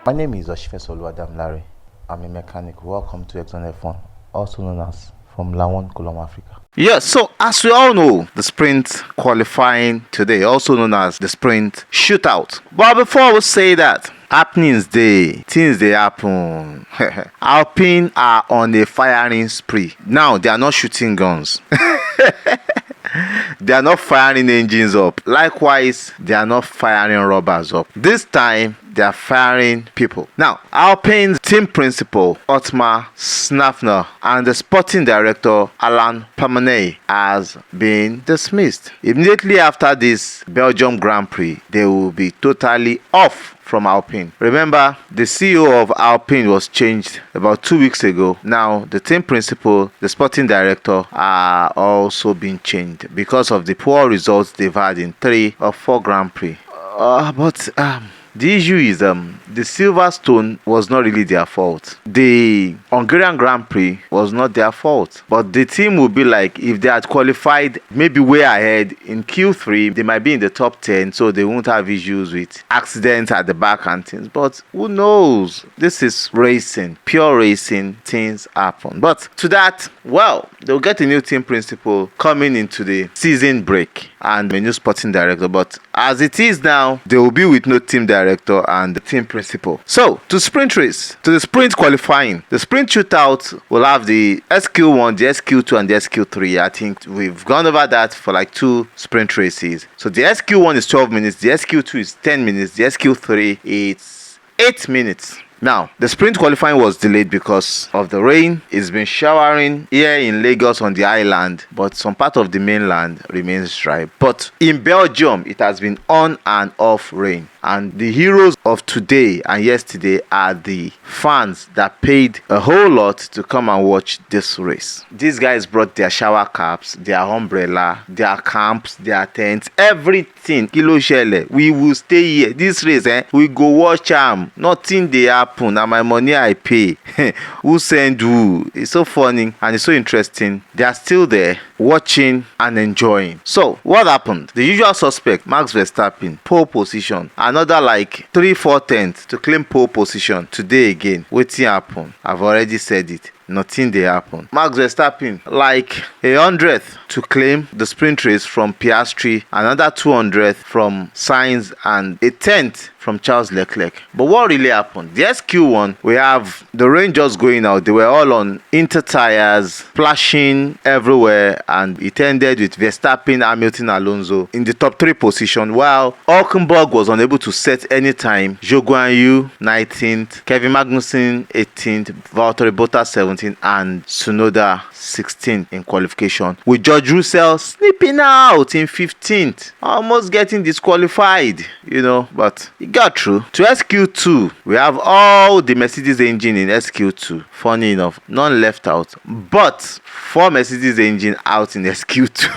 My name is Oshifesolu Larry. I'm a mechanic. Welcome to Exxon F1, also known as Formula One Column Africa. Yes, so as we all know, the sprint qualifying today, also known as the sprint shootout. But before we say that, happenings day, things they happen. Alpine are on a firing spree. Now they are not shooting guns. They are not firing engines up. Likewise, they are not firing rubbers up. This time, they are firing people. Now, Alpine's team principal, Otmar Snafner, and the sporting director, Alain Pamaney, has been dismissed. Immediately after this Belgium Grand Prix, they will be totally off from Alpine. Remember, the CEO of Alpine was changed about 2 weeks ago. Now, the team principal, the sporting director are also being changed because of the poor results they've had in 3 or 4 Grand Prix. The issue is the Silverstone was not really their fault. The Hungarian Grand Prix was not their fault. But the team would be like, if they had qualified maybe way ahead in Q3, they might be in the top 10, so they won't have issues with accidents at the back and things. But who knows? This is racing, pure racing, things happen. But to that, well, they'll get a new team principal coming into the season break and a new sporting director. But as it is now, they will be with no team director and the team principal. So, to sprint race, to the sprint qualifying, the sprint shootout will have the SQ1, the SQ2, and the SQ3. I think we've gone over that for like 2 sprint races. So, the SQ1 is 12 minutes, the SQ2 is 10 minutes, the SQ3 is 8 minutes. Now, the sprint qualifying was delayed because of the rain. It's been showering here in Lagos on the island, but some part of the mainland remains dry. But in Belgium, it has been on and off rain. And the heroes of today and yesterday are the fans that paid a whole lot to come and watch this race. These guys brought their shower caps, their umbrella, their camps, their tents, everything. Kilo shele, we will stay here. This race, we go watch am. Nothing dey happen. Na my money I pay. Who send who? It's so funny and it's so interesting. They are still there watching and enjoying. So, what happened? The usual suspect, Max Verstappen, pole position. Another like 3-4 tenths to claim pole position. Today again, wetin happen? I've already said it. Nothing dey happen. Max Verstappen like 100th to claim the sprint race from Piastri, another 200th from Sainz, and a 10th from Charles Leclerc. But what really happened? The SQ1, we have the rain just going out. They were all on inter tires, splashing everywhere, and it ended with Verstappen, Hamilton, Alonso in the top 3 position, while Hulkenberg was unable to set any time. Zhou Guanyu 19th, Kevin Magnussen 18th, Valtteri Bottas 17th, and Tsunoda 16th in qualification, with George Russell slipping out in 15th, almost getting disqualified, but he got through. To SQ2, we have all the Mercedes engine in SQ2. Funny enough, none left out, but 4 Mercedes engine out in SQ2.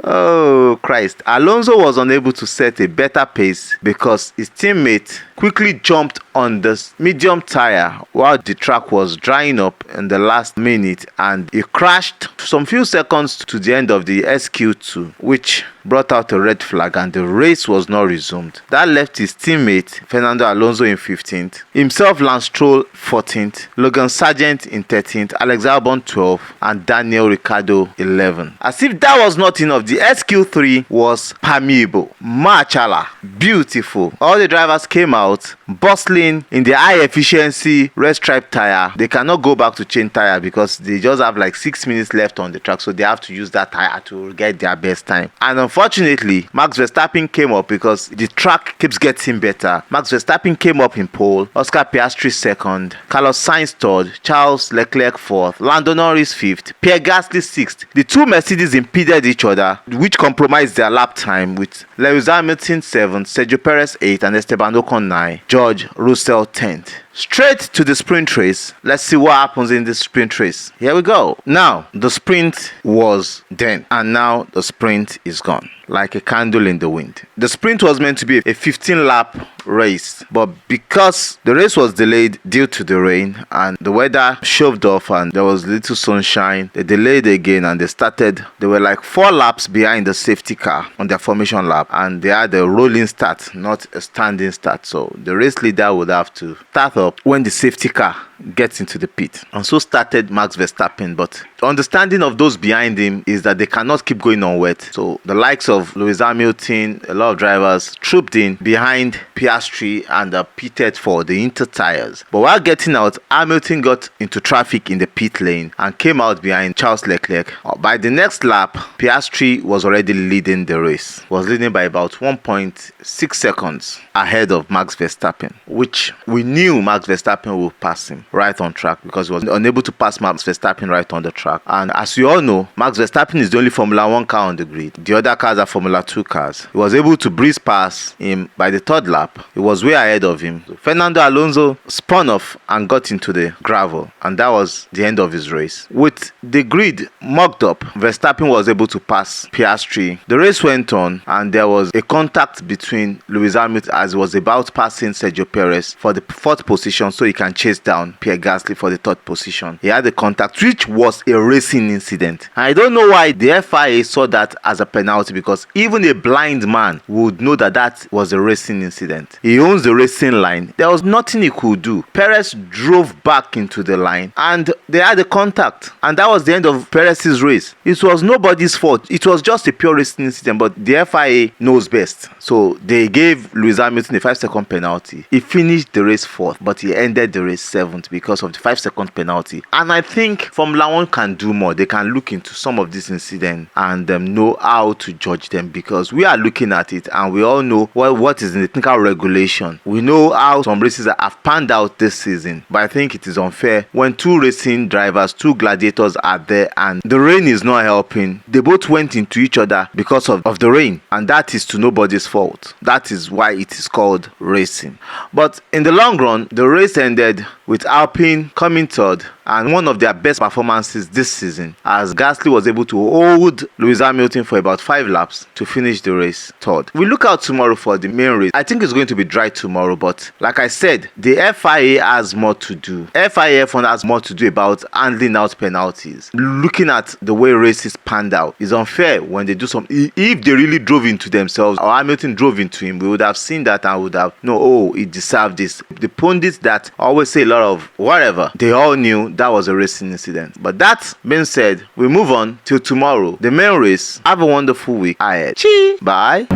Oh Christ. Alonso was unable to set a better pace because his teammate quickly jumped on the medium tire while the track was drying up in the last minute, and he crashed some few seconds to the end of the SQ2, which brought out a red flag, and the race was not resumed. That left his teammate Fernando Alonso in 15th, himself Lance Stroll 14th, Logan Sargent in 13th, Alex Albon 12th, and Daniel Ricciardo 11th. As if that was not enough, the SQ3 was permeable, machala, beautiful. All the drivers came out bustling in the high efficiency red stripe tire. They cannot go back to chain tire because they just have like 6 minutes left on the track, so they have to use that tire to get their best time. And unfortunately, Max Verstappen came up because the track keeps getting better. Max Verstappen came up in pole, Oscar Piastri 2nd, Carlos Sainz 3rd, Charles Leclerc 4th, Lando Norris 5th, Pierre Gasly 6th. The 2 Mercedes impeded each other, which compromised their lap time, with Lewis Hamilton 7th, Sergio Perez 8th, and Esteban Ocon 9th, George Russell 10th. straight to the sprint race. Let's see what happens in the sprint race. Here we go. Now, the sprint was then, and now the sprint is gone, like a candle in the wind. The sprint was meant to be a 15-lap race, but because the race was delayed due to the rain and the weather shoved off and there was little sunshine, they delayed again and they were like 4 laps behind the safety car on their formation lap, and they had a rolling start, not a standing start. So the race leader would have to start up when the safety car gets into the pit, and so started Max Verstappen. But the understanding of those behind him is that they cannot keep going on wet, so the likes of Lewis Hamilton, a lot of drivers trooped in behind Piastri and pitted for the inter tires. But while getting out, Hamilton got into traffic in the pit lane and came out behind Charles Leclerc. By the next lap, Piastri was already leading the race, was leading by about 1.6 seconds ahead of Max Verstappen, which we knew Max Verstappen would pass him right on track because he was unable to pass Max Verstappen right on the track. And as you all know, Max Verstappen is the only Formula 1 car on the grid. The other cars are Formula 2 cars. He was able to breeze past him by the third lap. He was way ahead of him. Fernando Alonso spun off and got into the gravel, and that was the end of his race. With the grid mucked up, Verstappen was able to pass Piastri. The race went on, and there was a contact between Lewis Hamilton as he was about passing Sergio Perez for the 4th position so he can chase down Pierre Gasly for the 3rd position. He had a contact which was a racing incident. I don't know why the FIA saw that as a penalty, because even a blind man would know that that was a racing incident. He owns the racing line. There was nothing he could do. Perez drove back into the line and they had a contact, and that was the end of Perez's race. It was nobody's fault. It was just a pure racing incident, but the FIA knows best, so they gave Lewis Hamilton a 5-second penalty. He finished the race 4th, but he ended the race 7th because of the 5-second penalty. And I think Formula 1 can do more. They can look into some of these incidents and know how to judge them, because we are looking at it and we all know what is in the technical regulation. We know how some races have panned out this season, but I think it is unfair when 2 racing drivers, 2 gladiators are there and the rain is not helping. They both went into each other because of the rain, and that is to nobody's fault. That is why it is called racing. But in the long run, the race ended with Alpine coming 3rd, and one of their best performances this season, as Gasly was able to hold Lewis Hamilton for about 5 laps to finish the race 3rd. We look out tomorrow for the main race. I think it's going to be dry tomorrow, but like I said, the FIA has more to do. FIA F1 has more to do about handling out penalties. Looking at the way races panned out is unfair when they do something. If they really drove into themselves, or Hamilton drove into him, we would have seen that and would have known, oh, he deserved this. The pundits that always say a lot of whatever, they all knew that was a racing incident. But that being said, we move on till tomorrow, the main race. Have a wonderful week ahead. Bye.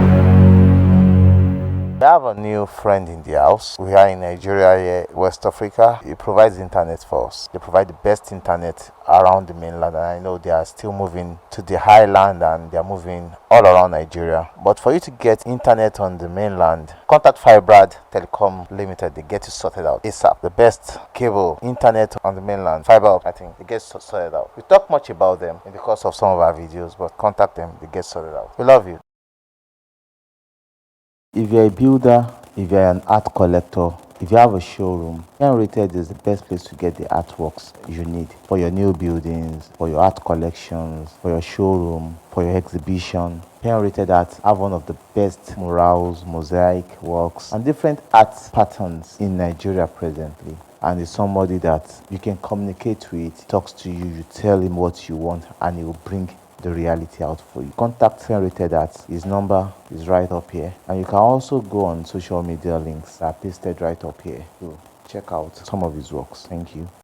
We have a new friend in the house. We are in Nigeria here, West Africa. He provides internet for us. They provide the best internet around the mainland, and I know they are still moving to the highland and they are moving all around Nigeria. But for you to get internet on the mainland, contact Fibrad Telecom Limited. They get you sorted out ASAP. The best cable internet on the mainland, fiber, I think they get sorted out. We talk much about them in the course of some of our videos, but contact them, they get sorted out. We love you. If you're a builder, if you're an art collector, if you have a showroom, Rated is the best place to get the artworks you need for your new buildings, for your art collections, for your showroom, for your exhibition. Rated Art have one of the best murals, mosaic works, and different art patterns in Nigeria presently. And it's somebody that you can communicate with, talks to you, you tell him what you want, and he will bring the reality out for you. Contact Rated Art. His number is right up here, and you can also go on social media links that are pasted right up here to check out some of his works. Thank you.